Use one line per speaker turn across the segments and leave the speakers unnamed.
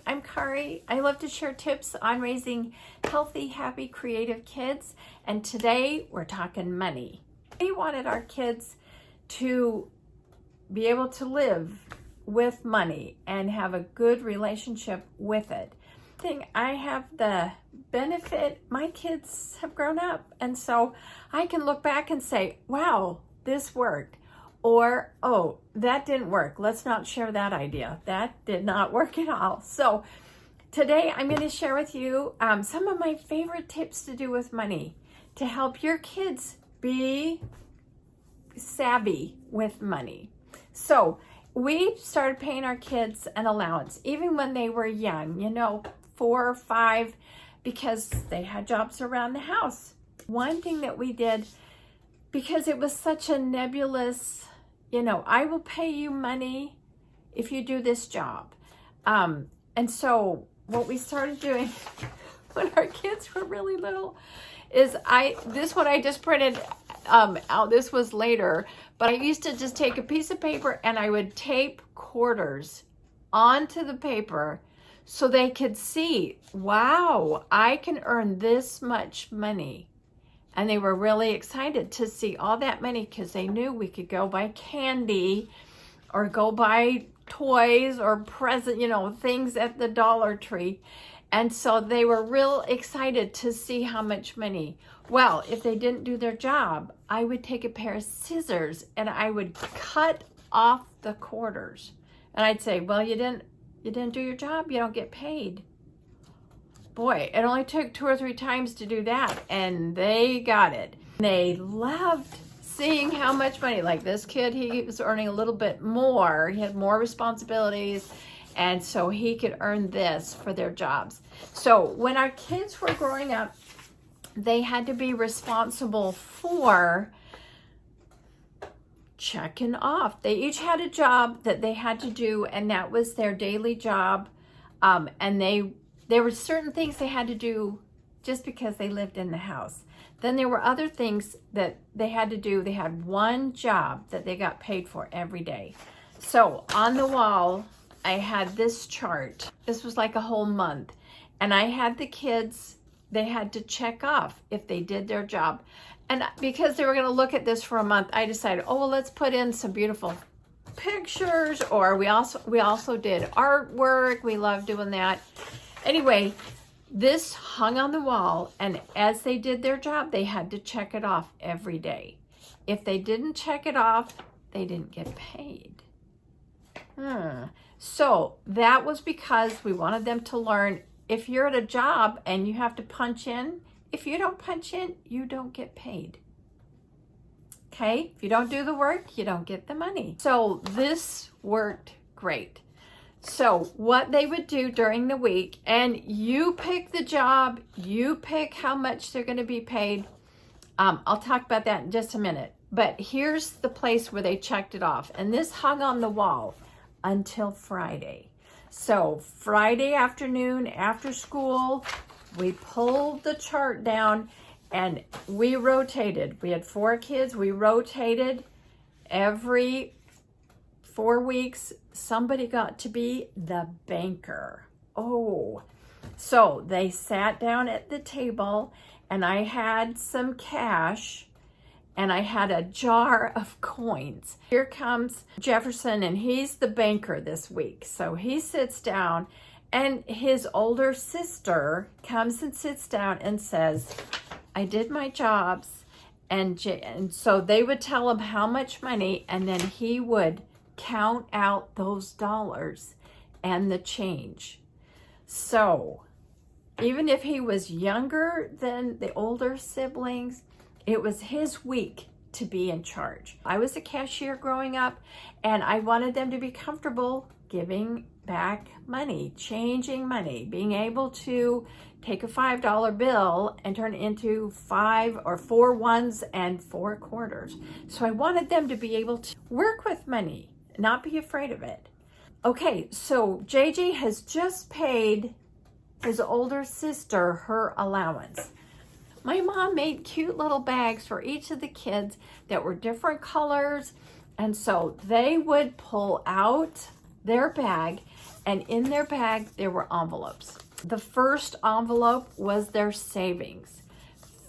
I'm Kari. I love to share tips on raising healthy, happy, creative kids. And today we're talking money. We wanted our kids to be able to live with money and have a good relationship with it. I have the benefit, my kids have grown up, and so I can look back and say, wow, this worked. Or, oh, that didn't work. Let's not share that idea. That did not work at all. So today I'm going to share with you some of my favorite tips to do with money to help your kids be savvy with money. So we started paying our kids an allowance, even when they were young, 4 or 5, because they had jobs around the house. One thing that we did, because it was such a nebulous, I will pay you money if you do this job. And so what we started doing when our kids were really little is this one I just printed out. This was later, but I used to just take a piece of paper and I would tape quarters onto the paper so they could see, wow, I can earn this much money. And they were really excited to see all that money because they knew we could go buy candy or go buy toys or things at the Dollar Tree. And so they were real excited to see how much money. Well, if they didn't do their job, I would take a pair of scissors and I would cut off the quarters. And I'd say, well, you didn't do your job, you don't get paid. Boy, it only took 2 or 3 times to do that, and they got it. They loved seeing how much money, like this kid, he was earning a little bit more. He had more responsibilities, and so he could earn this for their jobs. So when our kids were growing up, they had to be responsible for checking off. They each had a job that they had to do, and that was their daily job. And there were certain things they had to do just because they lived in the house. Then there were other things that they had to do. They had one job that they got paid for every day. So on the wall, I had this chart. This was like a whole month. And I had the kids, they had to check off if they did their job. And because they were going to look at this for a month, I decided, let's put in some beautiful pictures. Or we also did artwork. We love doing that. Anyway, this hung on the wall, and as they did their job, they had to check it off every day. If they didn't check it off, they didn't get paid. So that was because we wanted them to learn, if you're at a job and you have to punch in, if you don't punch in, you don't get paid. Okay? If you don't do the work, you don't get the money. So this worked great. So what they would do during the week, and you pick the job, you pick how much they're going to be paid. I'll talk about that in just a minute. But here's the place where they checked it off. And this hung on the wall until Friday. So Friday afternoon after school, we pulled the chart down and we rotated. We had 4 kids. We rotated every 4 weeks. Somebody got to be the banker. So they sat down at the table and I had some cash and I had a jar of coins. Here comes Jefferson, and he's the banker this week. So he sits down and his older sister comes and sits down and says, I did my jobs. And so they would tell him how much money, and then he would count out those dollars and the change. So even if he was younger than the older siblings, it was his week to be in charge. I was a cashier growing up, and I wanted them to be comfortable giving back money, changing money, being able to take a $5 bill and turn it into 5 or 4 ones and 4 quarters. So I wanted them to be able to work with money, not be afraid of it. Okay, so JJ has just paid his older sister her allowance. My mom made cute little bags for each of the kids that were different colors, and so they would pull out their bag and in their bag, there were envelopes. The first envelope was their savings.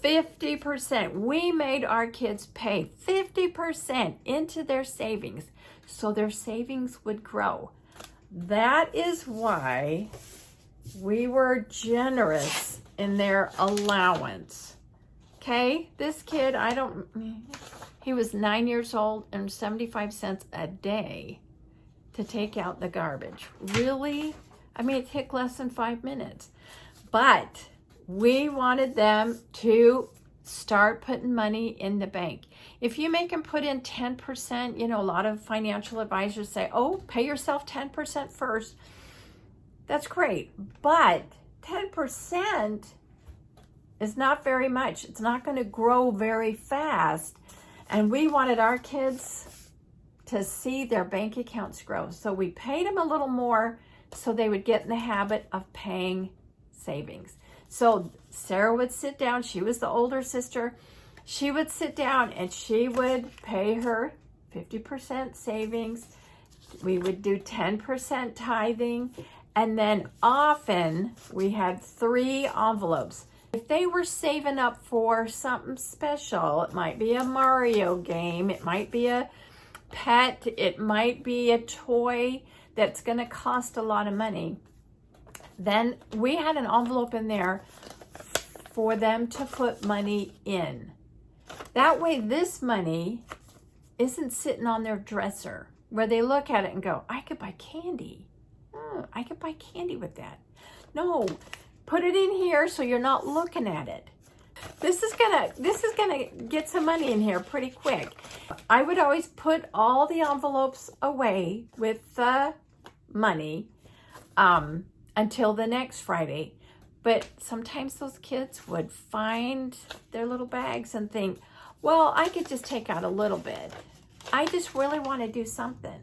50%. We made our kids pay 50% into their savings so their savings would grow. That is why we were generous in their allowance. Okay, this kid, he was 9 years old and 75 cents a day to take out the garbage. Really? I mean, it took less than 5 minutes. But we wanted them to start putting money in the bank. If you make them put in 10%, a lot of financial advisors say, oh, pay yourself 10% first. That's great. But 10% is not very much. It's not going to grow very fast. And we wanted our kids to see their bank accounts grow. So we paid them a little more so they would get in the habit of paying savings. So Sarah would sit down. She was the older sister. She would sit down and she would pay her 50% savings. We would do 10% tithing. And then often we had 3 envelopes. If they were saving up for something special, it might be a Mario game, it might be a pet, it might be a toy that's going to cost a lot of money, then we had an envelope in there for them to put money in. That way this money isn't sitting on their dresser where they look at it and go, I could buy candy. I could buy candy with that. No, put it in here so you're not looking at it. This is gonna get some money in here pretty quick. I would always put all the envelopes away with the money until the next Friday. But sometimes those kids would find their little bags and think, well, I could just take out a little bit. I just really want to do something.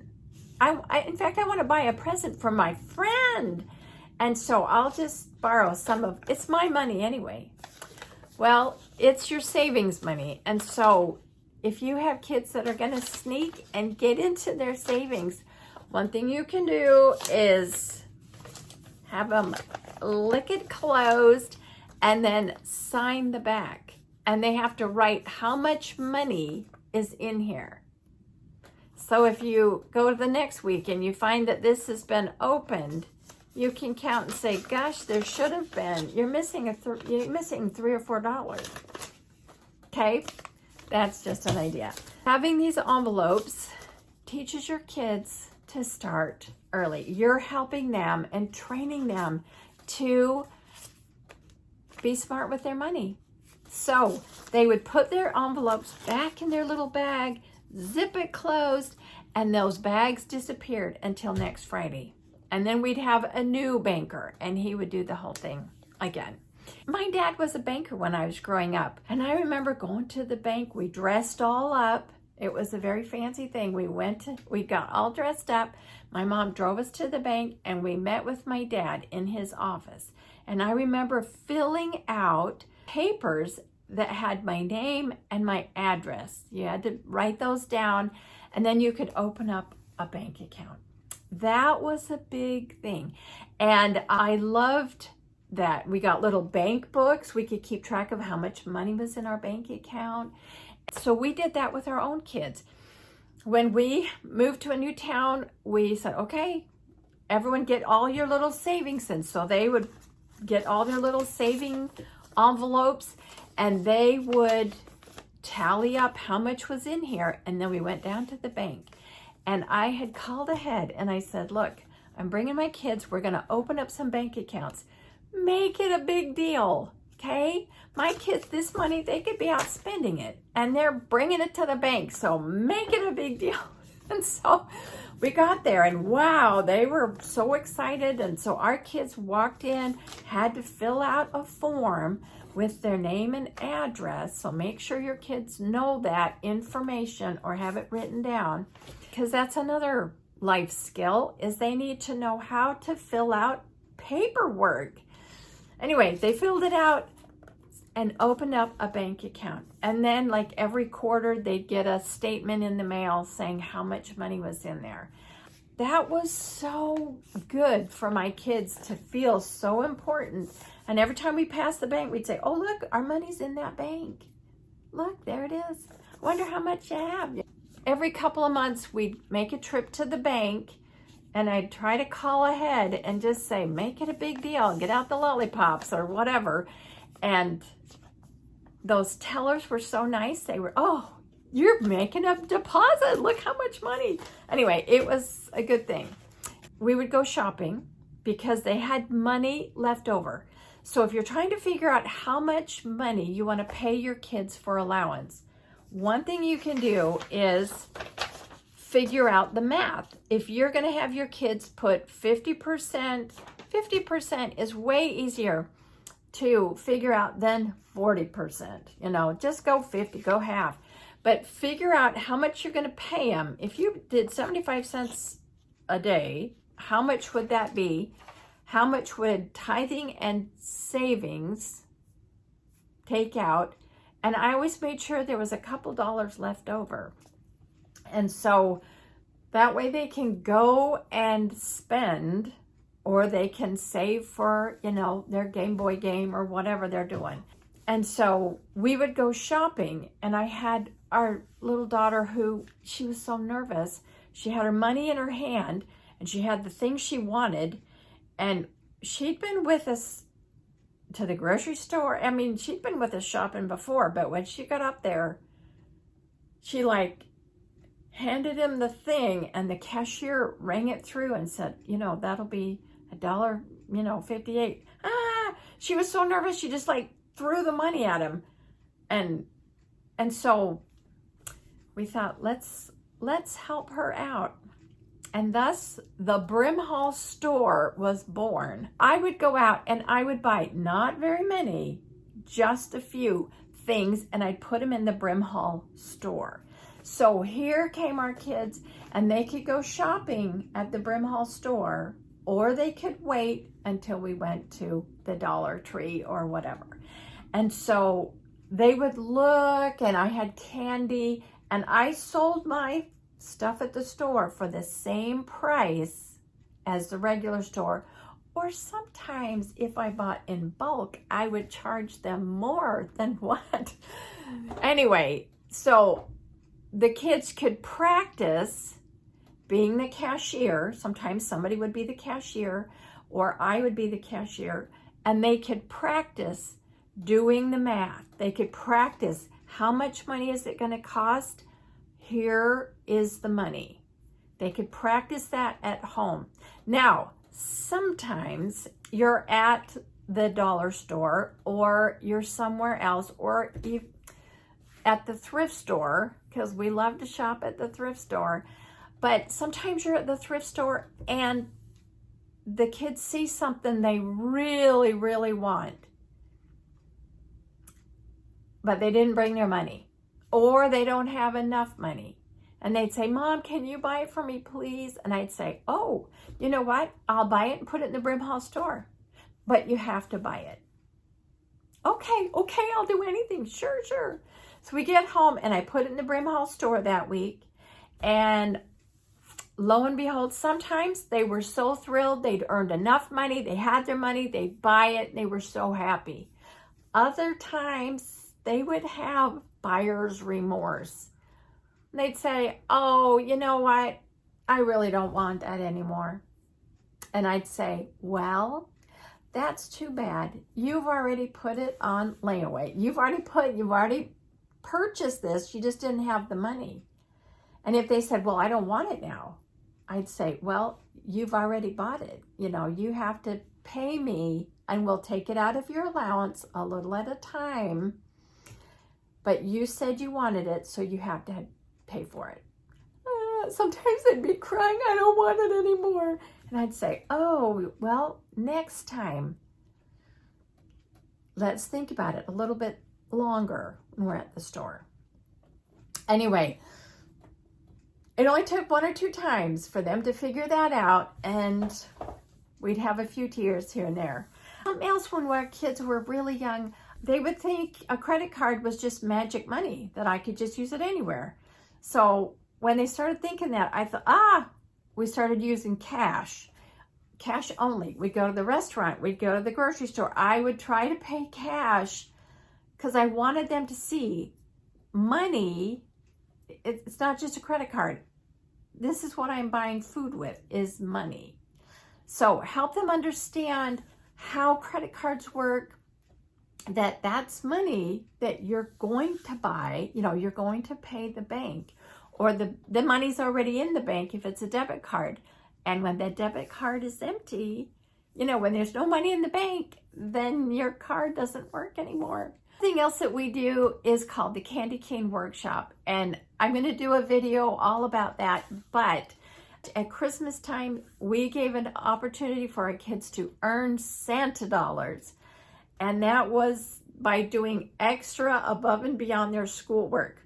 In fact, I want to buy a present for my friend. And so I'll just borrow some of, it's my money anyway. Well, it's your savings money. And so if you have kids that are going to sneak and get into their savings, one thing you can do is have them lick it closed and then sign the back. And they have to write how much money is in here. So if you go to the next week and you find that this has been opened, you can count and say, gosh, there should have been, you're missing $3 or $4. Okay, that's just an idea. Having these envelopes teaches your kids to start early. You're helping them and training them to be smart with their money. So they would put their envelopes back in their little bag, zip it closed, and those bags disappeared until next Friday. And then we'd have a new banker and he would do the whole thing again. My dad was a banker when I was growing up. And I remember going to the bank. We dressed all up. It was a very fancy thing. We got all dressed up. My mom drove us to the bank and we met with my dad in his office. And I remember filling out papers that had my name and my address. You had to write those down and then you could open up a bank account. That was a big thing. And I loved that. We got little bank books. We could keep track of how much money was in our bank account. So we did that with our own kids. When we moved to a new town, we said, okay, everyone get all your little savings in. So they would get all their little saving envelopes and they would tally up how much was in here. And then we went down to the bank. And I had called ahead and I said, look, I'm bringing my kids. We're going to open up some bank accounts. Make it a big deal, okay? My kids, this money, they could be out spending it. And they're bringing it to the bank. So make it a big deal. And so we got there and wow, they were so excited. And so our kids walked in, had to fill out a form with their name and address. So make sure your kids know that information or have it written down. Because that's another life skill, is they need to know how to fill out paperwork. Anyway, they filled it out and opened up a bank account. And then like every quarter, they'd get a statement in the mail saying how much money was in there. that was so good for my kids to feel so important. And every time we passed the bank, we'd say, oh, look, our money's in that bank. Look, there it is. Wonder how much you have. Every couple of months, we'd make a trip to the bank, and I'd try to call ahead and just say, make it a big deal. Get out the lollipops or whatever. And those tellers were so nice. They were, oh, you're making a deposit. Look how much money. Anyway, it was a good thing. We would go shopping because they had money left over. So if you're trying to figure out how much money you want to pay your kids for allowance, one thing you can do is figure out the math. If you're going to have your kids put 50%, 50% is way easier to figure out than 40%. You know, just go 50, go half. But figure out how much you're going to pay them. If you did 75 cents a day, how much would that be? How much would tithing and savings take out? And I always made sure there was a couple dollars left over. And so that way they can go and spend, or they can save for, you know, their Game Boy game or whatever they're doing. And so we would go shopping, and I had our little daughter who, she was so nervous. She had her money in her hand, and she had the things she wanted, and she'd been with us to the grocery store. I mean, she'd been with us shopping before, but when she got up there, she like handed him the thing, and the cashier rang it through and said, you know, that'll be $1.58. She was so nervous, she just like threw the money at him. And so we thought, let's help her out. And thus the Brimhall store was born. I would go out and I would buy not very many, just a few things, and I'd put them in the Brimhall store. So here came our kids, and they could go shopping at the Brimhall store, or they could wait until we went to the Dollar Tree or whatever. And so they would look, and I had candy, and I sold my stuff at the store for the same price as the regular store. Or sometimes if I bought in bulk, I would charge them more than what. Anyway, so the kids could practice being the cashier. Sometimes somebody would be the cashier, or I would be the cashier, and they could practice doing the math. They could practice, how much money is it going to cost? Here is the money. They could practice that at home. Now, sometimes you're at the dollar store, or you're somewhere else, or you at the thrift store, because we love to shop at the thrift store. But sometimes you're at the thrift store and the kids see something they really, really want, but they didn't bring their money, or they don't have enough money. And they'd say, Mom, can you buy it for me, please? And I'd say, oh, you know what? I'll buy it and put it in the Brimhall store, but you have to buy it. Okay, I'll do anything. Sure. So we get home, and I put it in the Brimhall store that week. And lo and behold, sometimes they were so thrilled. They'd earned enough money. They had their money. They'd buy it. And they were so happy. Other times, they would have buyer's remorse. They'd say, oh, you know what? I really don't want that anymore. And I'd say, well, that's too bad. You've already put it on layaway. You've already purchased this. You just didn't have the money. And if they said, well, I don't want it now, I'd say, well, you've already bought it. You know, you have to pay me, and we'll take it out of your allowance a little at a time. But you said you wanted it, so you have to pay for it. Sometimes they'd be crying, I don't want it anymore. And I'd say, oh, well, next time, let's think about it a little bit longer when we're at the store. Anyway, it only took 1 or 2 times for them to figure that out, and we'd have a few tears here and there. Something else, when our kids were really young, they would think a credit card was just magic money, that I could just use it anywhere. So when they started thinking that, I thought, we started using cash only. We'd go to the restaurant, we'd go to the grocery store. I would try to pay cash because I wanted them to see money. It's not just a credit card. This is what I'm buying food with, is money. So help them understand how credit cards work, that's money that you're going to buy, you're going to pay the bank, or the money's already in the bank if it's a debit card. And when that debit card is empty, when there's no money in the bank, then your card doesn't work anymore. Something else that we do is called the Candy Cane Workshop. And I'm going to do a video all about that. But at Christmas time, we gave an opportunity for our kids to earn Santa dollars. And that was by doing extra above and beyond their schoolwork.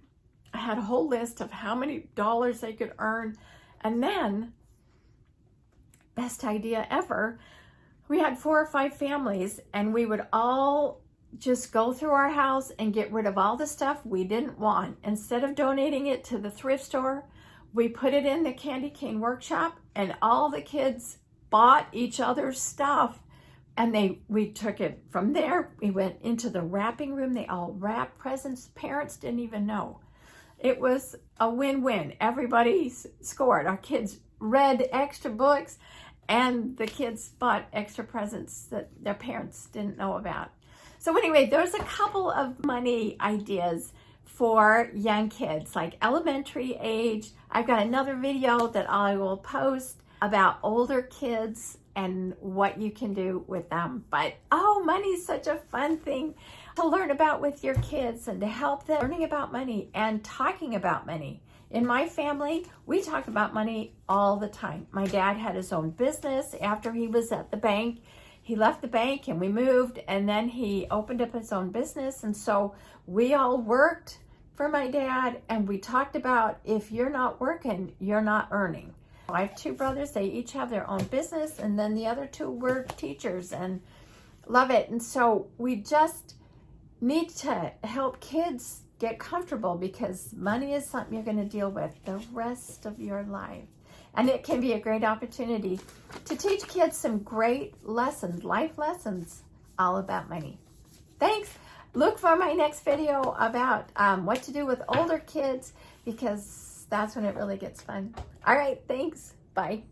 I had a whole list of how many dollars they could earn. And then, best idea ever, we had 4 or 5 families, and we would all just go through our house and get rid of all the stuff we didn't want. Instead of donating it to the thrift store, we put it in the Candy Cane Workshop, and all the kids bought each other's stuff. And we took it from there. We went into the wrapping room. They all wrapped presents. Parents didn't even know. It was a win-win. Everybody scored. Our kids read extra books, and the kids bought extra presents that their parents didn't know about. So anyway, there's a couple of money ideas for young kids, like elementary age. I've got another video that I will post about older kids and what you can do with them. But money's such a fun thing to learn about with your kids and to help them learning about money and talking about money. In my family, we talk about money all the time. My dad had his own business after he was at the bank. He left the bank and we moved, and then he opened up his own business. And so we all worked for my dad, and we talked about, if you're not working, you're not earning. I have 2 brothers. They each have their own business, and then the other 2 were teachers and love it. And so we just need to help kids get comfortable, because money is something you're going to deal with the rest of your life. And it can be a great opportunity to teach kids some great lessons, life lessons, all about money. Thanks. Look for my next video about what to do with older kids, because that's when it really gets fun. All right, thanks. Bye.